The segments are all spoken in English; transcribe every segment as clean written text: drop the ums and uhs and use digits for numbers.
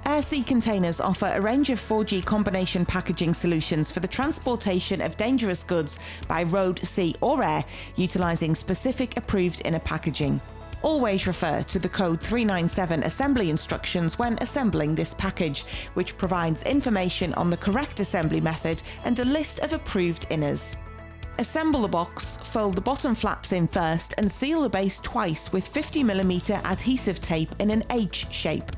Air-sea containers offer a range of 4G combination packaging solutions for the transportation of dangerous goods by road, sea or air, utilising specific approved inner packaging. Always refer to the code 397 assembly instructions when assembling this package, which provides information on the correct assembly method and a list of approved inners. Assemble the box, fold the bottom flaps in first and seal the base twice with 50mm adhesive tape in an H shape.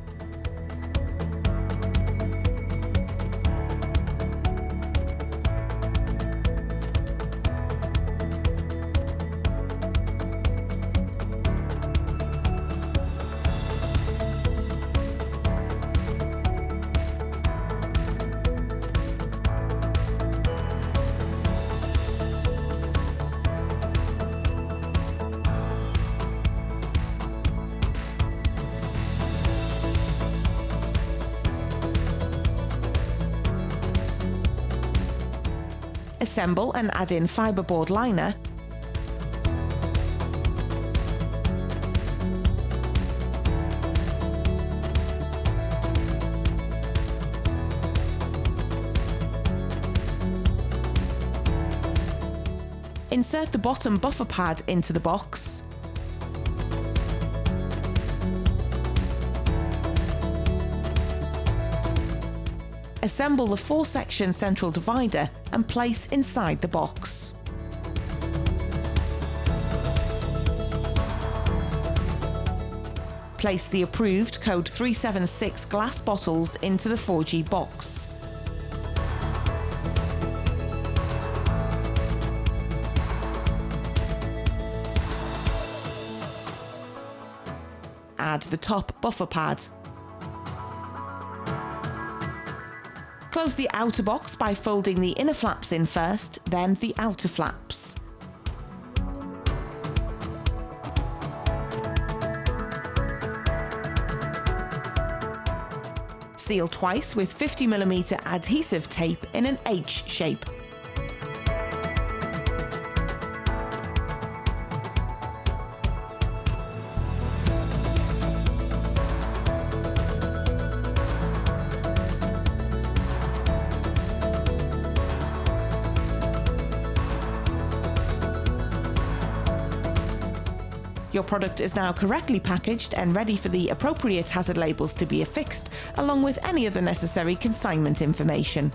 Assemble and add in fibreboard liner, insert the bottom buffer pad into the box, assemble the 4-section central divider and place inside the box. Place the approved code 376 glass bottles into the 4G box. Add the top buffer pad. Close the outer box by folding the inner flaps in first, then the outer flaps. Seal twice with 50mm adhesive tape in an H shape. Your product is now correctly packaged and ready for the appropriate hazard labels to be affixed, along with any other necessary consignment information.